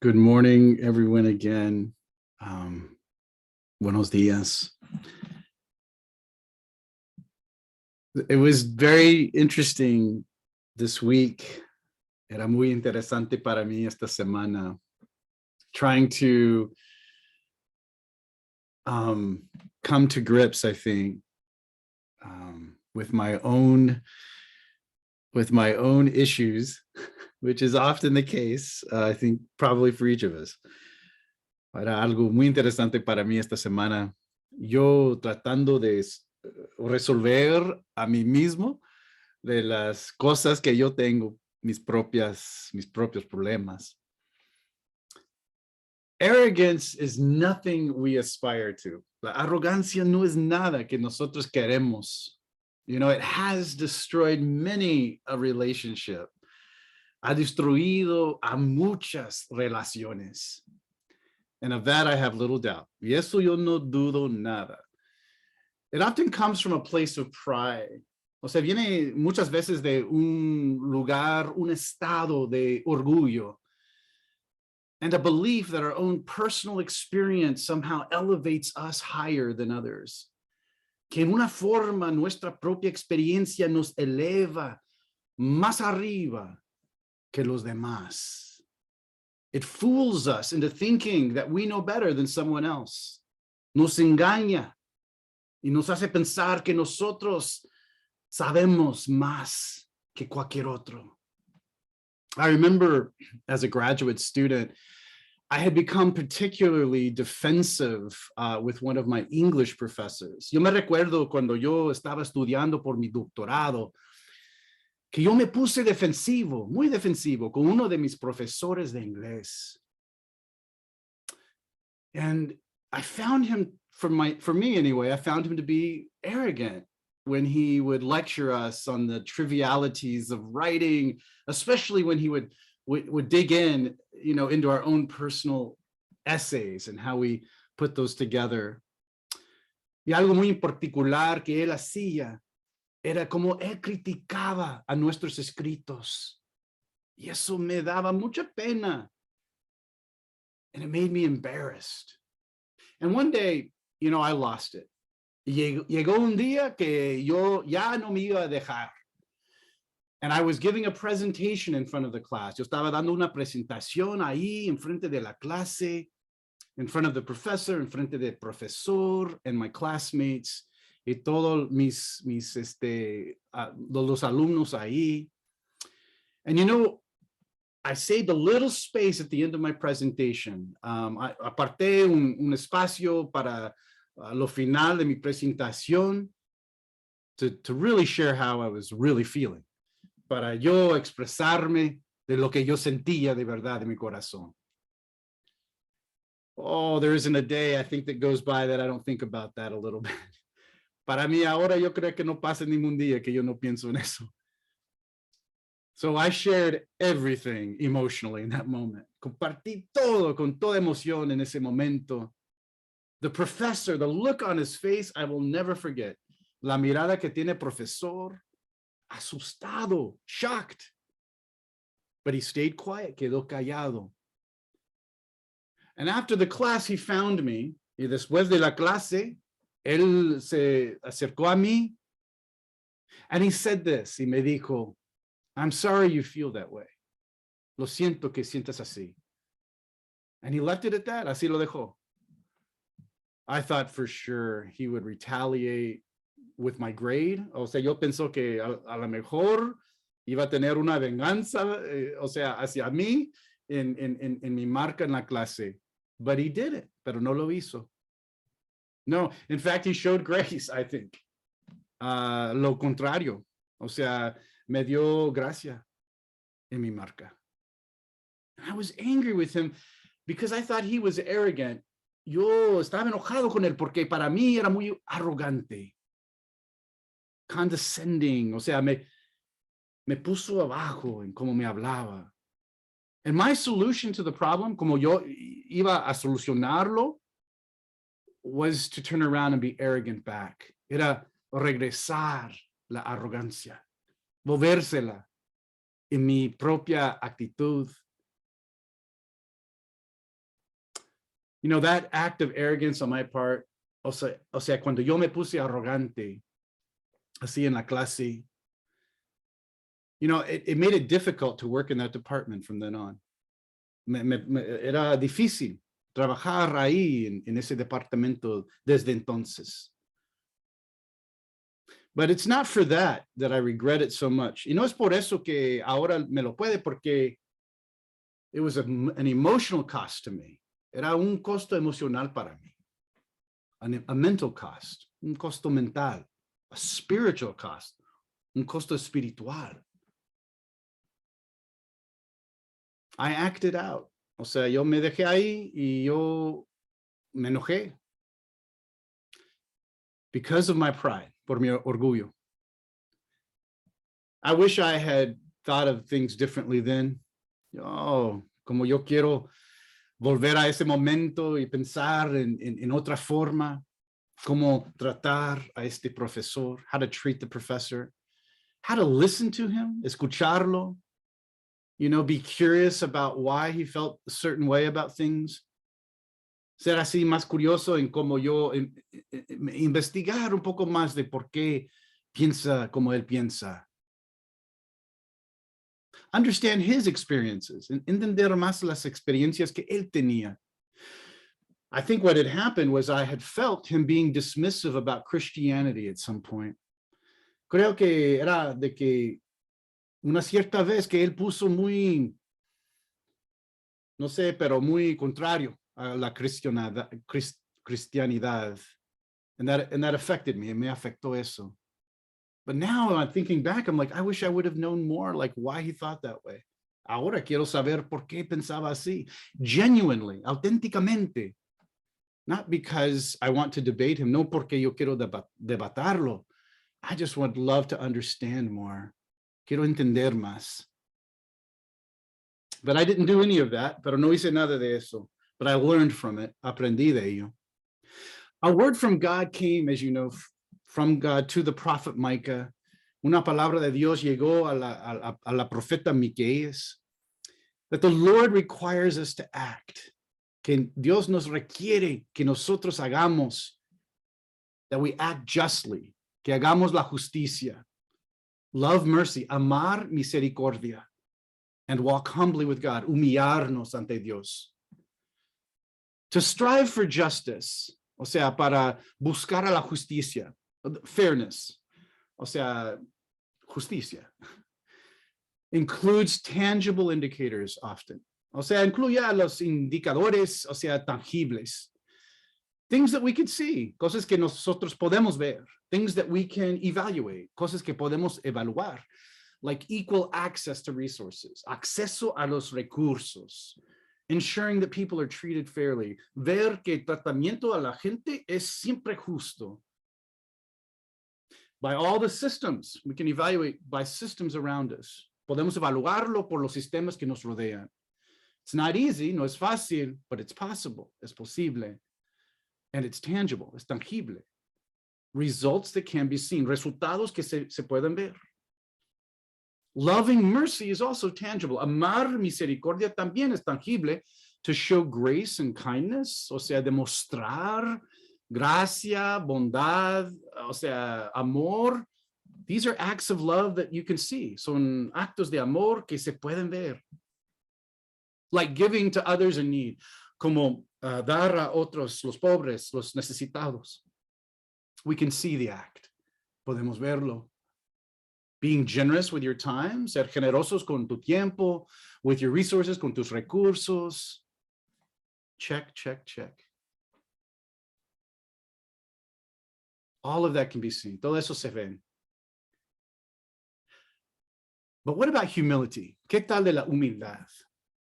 Good morning, everyone, again. Buenos días. It was very interesting this week. Era muy interesante para mí esta semana, trying to come to grips, I think, with my own issues, which is often the case, I think probably for each of us. Era algo muy interesante para mí esta semana. Yo tratando de resolver a mí mismo de las cosas que yo tengo, mis propios problemas. Arrogance is nothing we aspire to. La arrogancia no es nada que nosotros queremos. You know, it has destroyed many a relationship. Ha destruido a muchas relaciones. And of that, I have little doubt. Y eso yo no dudo nada. It often comes from a place of pride. O sea, viene muchas veces de un lugar, un estado de orgullo. And a belief that our own personal experience somehow elevates us higher than others. Que en una forma nuestra propia experiencia nos eleva más arriba que los demás. It fools us into thinking that we know better than someone else. Nos engaña y nos hace pensar que nosotros sabemos más que cualquier otro. I remember as a graduate student, I had become particularly defensive with one of my English professors. Yo me recuerdo cuando yo estaba estudiando por mi doctorado, que yo me puse defensivo, muy defensivo, con uno de mis profesores de inglés. And I found him, for me anyway, I found him to be arrogant when he would lecture us on the trivialities of writing, especially when he would dig in, you know, into our own personal essays and how we put those together. Y algo muy particular que él hacía era como él criticaba a nuestros escritos. Y eso me daba mucha pena. And it made me embarrassed. And one day, you know, I lost it. Llegó un día que yo ya no me iba a dejar. And I was giving a presentation in front of the class. Yo estaba dando una presentación ahí en frente de la clase, in front of the professor, en frente del profesor and my classmates. Y todos los alumnos ahí. And you know, I saved a little space at the end of my presentation. Aparté un espacio para lo final de mi presentación to really share how I was really feeling. Para yo expresarme de lo que yo sentía de verdad en mi corazón. Oh, there isn't a day I think that goes by that I don't think about that a little bit. Para mí ahora yo creo que no pasa ningún día que yo no pienso en eso. So I shared everything emotionally in that moment. Compartí todo con toda emoción en ese momento. The professor, the look on his face, I will never forget. La mirada que tiene profesor, asustado, shocked. But he stayed quiet, quedó callado. And after the class, he found me. Y después de la clase, él se acercó a mí. And he said this, y me dijo, I'm sorry you feel that way. Lo siento que sientas así. And he left it at that. Así lo dejó. I thought for sure he would retaliate with my grade. O sea, yo pensó que a lo mejor iba a tener una venganza, o sea, hacia mí en mi marca en la clase. But he did it, pero no lo hizo. No, in fact, he showed grace, I think. Lo contrario. O sea, me dio gracia en mi marca. And I was angry with him because I thought he was arrogant. Yo estaba enojado con él porque para mí era muy arrogante, condescending, o sea, me puso abajo en cómo me hablaba. And my solution to the problem, como yo iba a solucionarlo, was to turn around and be arrogant back. Era regresar la arrogancia, volvérsela en mi propia actitud. You know, that act of arrogance on my part, o sea, cuando yo me puse arrogante, así en la clase, you know, it made it difficult to work in that department from then on. Era difícil trabajar ahí en ese departamento desde entonces. But it's not for that I regret it so much. Y no es por eso que ahora me lo puede, porque it was an emotional cost to me. Era un costo emocional para mí. A mental cost, un costo mental, a spiritual cost, un costo espiritual. I acted out. O sea, yo me dejé ahí y yo me enojé. Because of my pride, por mi orgullo. I wish I had thought of things differently then. Oh, como yo quiero volver a ese momento y pensar en otra forma, cómo tratar a este profesor, how to treat the professor, how to listen to him, escucharlo, you know, be curious about why he felt a certain way about things. Ser así más curioso en cómo yo investigar un poco más de por qué piensa como él piensa. Understand his experiences, entender más las experiencias que él tenía. I think what had happened was I had felt him being dismissive about Christianity at some point. Creo que era de que una cierta vez que él puso muy, no sé, pero muy contrario a la cristianidad. And that affected me. Me afectó eso. But now I'm thinking back, I'm like, I wish I would have known more, like why he thought that way. Ahora quiero saber por qué pensaba así. Genuinely, auténticamente. Not because I want to debate him, no porque yo quiero debatarlo. I just would love to understand more. Quiero entender más. But I didn't do any of that, pero no hice nada de eso. But I learned from it, aprendí de ello. A word from God came, as you know, from God to the prophet Micah. Una palabra de Dios llegó a la profeta Miqueas, that the Lord requires us to act, que Dios nos requiere que nosotros hagamos, that we act justly, que hagamos la justicia, love mercy, amar misericordia, and walk humbly with God, humillarnos ante Dios. To strive for justice, o sea, para buscar a la justicia, fairness, o sea, justicia, includes tangible indicators often. O sea, incluye a los indicadores, o sea, tangibles. Things that we can see, cosas que nosotros podemos ver, things that we can evaluate, cosas que podemos evaluar, like equal access to resources, acceso a los recursos, ensuring that people are treated fairly, ver que el tratamiento a la gente es siempre justo. By all the systems, we can evaluate by systems around us. Podemos evaluarlo por los sistemas que nos rodean. It's not easy, no es fácil, but it's possible, es posible. And it's tangible, es tangible. Results that can be seen, resultados que se pueden ver. Loving mercy is also tangible. Amar misericordia también es tangible, to show grace and kindness, o sea, demostrar gracia, bondad, o sea, amor. These are acts of love that you can see. Son actos de amor que se pueden ver. Like giving to others in need, como dar a otros, los pobres, los necesitados. We can see the act. Podemos verlo. Being generous with your time, ser generosos con tu tiempo, with your resources, con tus recursos. Check, check, check. All of that can be seen. Todo eso se ven. But what about humility? ¿Qué tal de la humildad?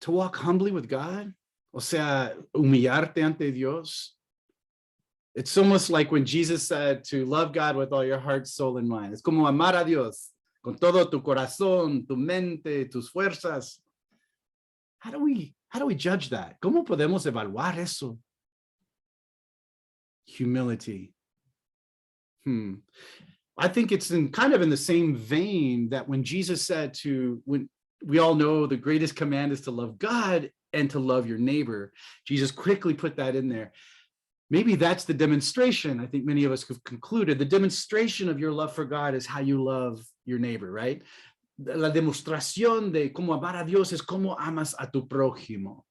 To walk humbly with God? O sea, humillarte ante Dios? It's almost like when Jesus said to love God with all your heart, soul, and mind. Es como amar a Dios con todo tu corazón, tu mente, tus fuerzas. How do we judge that? ¿Cómo podemos evaluar eso? Humility. I think it's kind of in the same vein that when Jesus said when we all know the greatest command is to love God, and to love your neighbor. Jesus quickly put that in there. Maybe that's the demonstration. I think many of us have concluded the demonstration of your love for God is how you love your neighbor, right? La demostración de cómo amar a Dios es cómo amas a tu prójimo.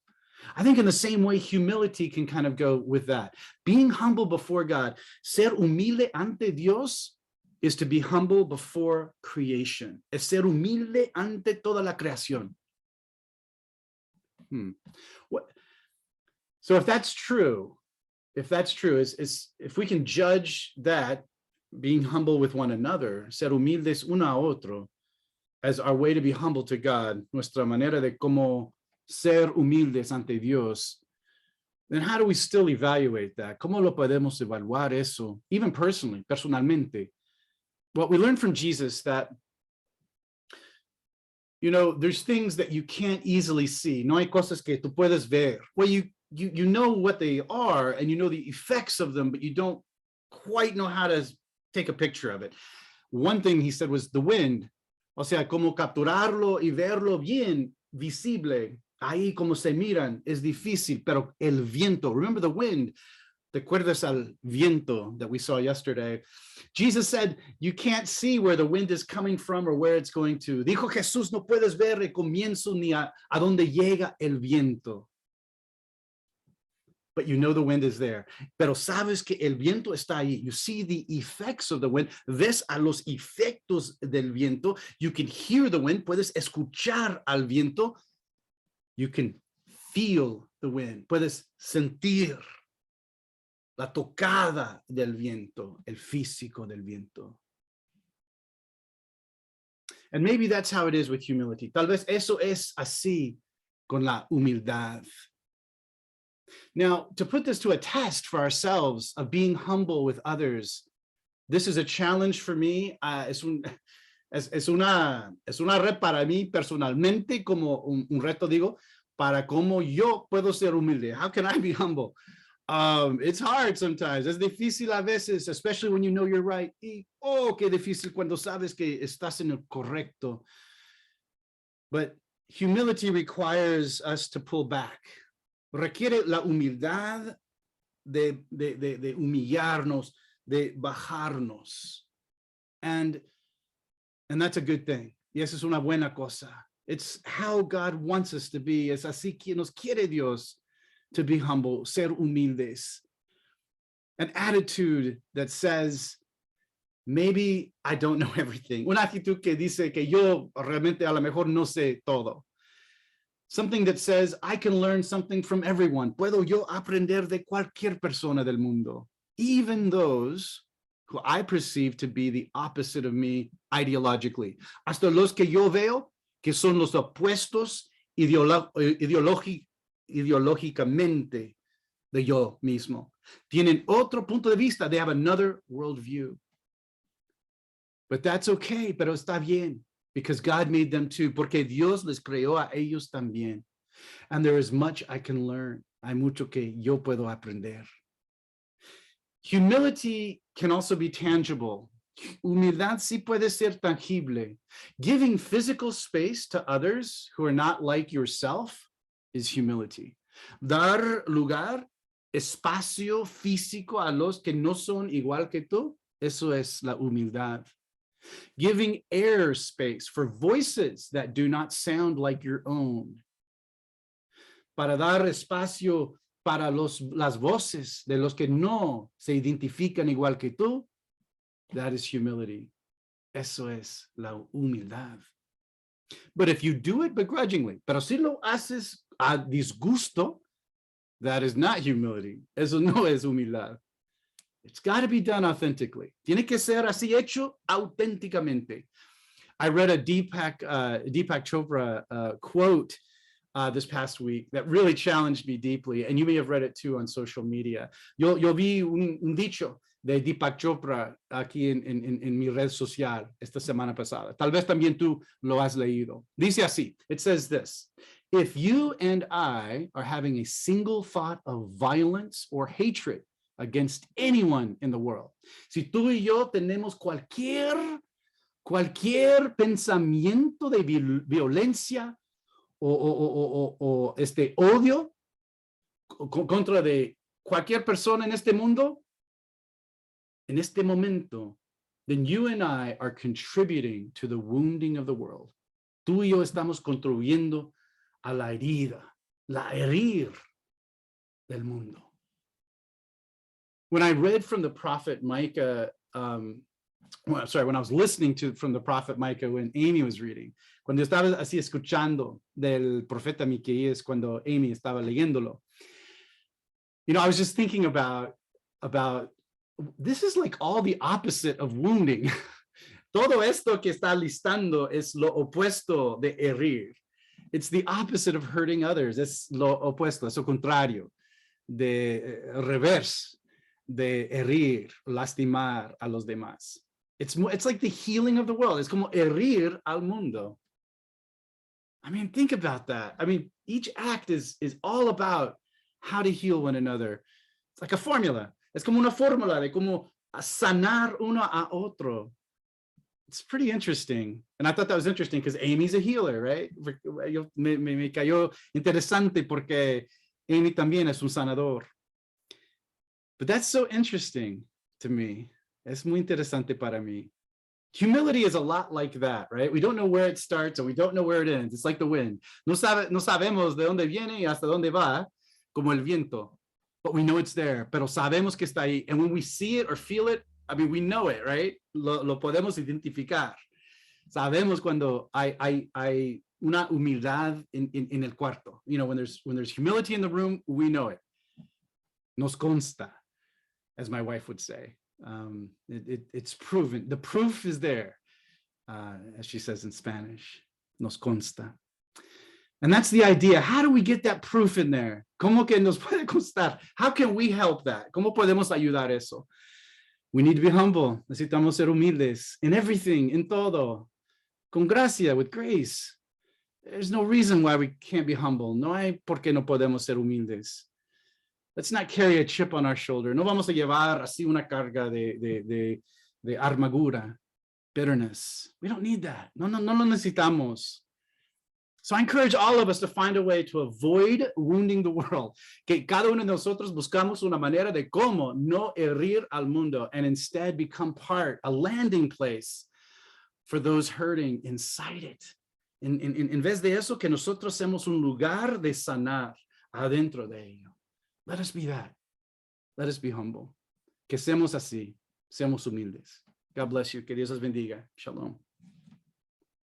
I think in the same way, humility can kind of go with that. Being humble before God, ser humilde ante Dios is to be humble before creation. Es ser humilde ante toda la creación. So if that's true, if we can judge that, being humble with one another, ser humildes uno a otro, as our way to be humble to God, nuestra manera de cómo ser humildes ante Dios, then how do we still evaluate that? ¿Cómo lo podemos evaluar eso? Even personalmente. Well, we learned from Jesus that, there's things that you can't easily see. No hay cosas que tú puedes ver. Well, you know what they are and you know the effects of them, but you don't quite know how to take a picture of it. One thing he said was the wind. O sea, como capturarlo y verlo bien visible. Ahí como se miran es difícil, pero el viento, remember the wind, ¿te acuerdas al viento that we saw yesterday? Jesus said, you can't see where the wind is coming from or where it's going to. Dijo Jesús, no puedes ver el comienzo ni a dónde llega el viento. But you know the wind is there. Pero sabes que el viento está ahí. You see the effects of the wind. Ves a los efectos del viento. You can hear the wind. Puedes escuchar al viento. You can feel the wind. Puedes sentir la tocada del viento, el físico del viento. And maybe that's how it is with humility. Tal vez eso es así con la humildad. Now, to put this to a test for ourselves of being humble with others, this is a challenge for me. Es una red para mí personalmente, como un reto, digo, para cómo yo puedo ser humilde. How can I be humble? It's hard sometimes. Es difícil a veces, especially when you know you're right. Y, qué difícil cuando sabes que estás en el correcto. But humility requires us to pull back. Requiere la humildad de humillarnos, de bajarnos. And that's a good thing. Y eso es una buena cosa. It's how God wants us to be. Es así que nos quiere Dios, to be humble, ser humildes. An attitude that says, maybe I don't know everything. Una actitud que dice que yo realmente a lo mejor no sé todo. Something that says, I can learn something from everyone. Puedo yo aprender de cualquier persona del mundo, even those who I perceive to be the opposite of me ideologically. Hasta los que yo veo que son los opuestos ideológicamente de yo mismo. Tienen otro punto de vista. They have another worldview. But that's okay, pero está bien. Because God made them too, porque Dios les creó a ellos también. And there is much I can learn. Hay mucho que yo puedo aprender. Humility can also be tangible. Humildad sí puede ser tangible. Giving physical space to others who are not like yourself is humility. Dar lugar, espacio físico a los que no son igual que tú, eso es la humildad. Giving air space for voices that do not sound like your own. Para dar espacio para las voces de los que no se identifican igual que tú, that is humility. Eso es la humildad. But if you do it begrudgingly, pero si lo haces a disgusto, that is not humility. Eso no es humildad. It's got to be done authentically. Tiene que ser así hecho auténticamente. I read a Deepak Chopra quote this past week that really challenged me deeply, and you may have read it too on social media. Yo vi un dicho de Deepak Chopra aquí en mi red social esta semana pasada. Tal vez también tú lo has leído. Dice así, it says this: if you and I are having a single thought of violence or hatred against anyone in the world, si tú y yo tenemos cualquier pensamiento de violencia o este odio contra de cualquier persona en este mundo, en este momento, then you and I are contributing to the wounding of the world. Tú y yo estamos contribuyendo a la herida, la herir del mundo. When I read from the prophet Micah, when I was listening to from the prophet Micah when Amy was reading, cuando estaba así escuchando del profeta Miqueas cuando Amy estaba leyéndolo, you know, I was just thinking about this is like all the opposite of wounding. Todo esto que está listando es lo opuesto de herir. It's the opposite of hurting others. Es lo opuesto, es lo contrario de reverse, de herir, lastimar a los demás. It's like the healing of the world. Es como herir al mundo. I mean, think about that. I mean, each act is all about how to heal one another. It's like a formula. Es como una fórmula de cómo sanar uno a otro. It's pretty interesting. And I thought that was interesting because Amy's a healer, right? Me cayó interesante porque Amy también es un sanador. But that's so interesting to me. Es muy interesante para mí. Humility is a lot like that, right? We don't know where it starts and we don't know where it ends. It's like the wind. No sabemos de dónde viene y hasta dónde va, como el viento. But we know it's there, pero sabemos que está ahí. And when we see it or feel it, I mean, we know it, right? Lo podemos identificar. Sabemos cuando hay una humildad en el cuarto. You know, when there's humility in the room, we know it. Nos consta, as my wife would say. It's proven. The proof is there, as she says in Spanish. Nos consta. And that's the idea. How do we get that proof in there? ¿Cómo que nos puede constar? How can we help that? ¿Cómo podemos ayudar eso? We need to be humble. Necesitamos ser humildes in everything, in todo. Con gracia, with grace. There's no reason why we can't be humble. No hay por qué no podemos ser humildes. Let's not carry a chip on our shoulder. No vamos a llevar así una carga de amargura, bitterness. We don't need that. No lo necesitamos. So I encourage all of us to find a way to avoid wounding the world. Que cada uno de nosotros buscamos una manera de cómo no herir al mundo and instead become a landing place for those hurting inside it. En vez de eso, que nosotros seamos un lugar de sanar adentro de ello. Let us be that. Let us be humble. Que seamos así, seamos humildes. God bless you. Que Dios los bendiga. Shalom.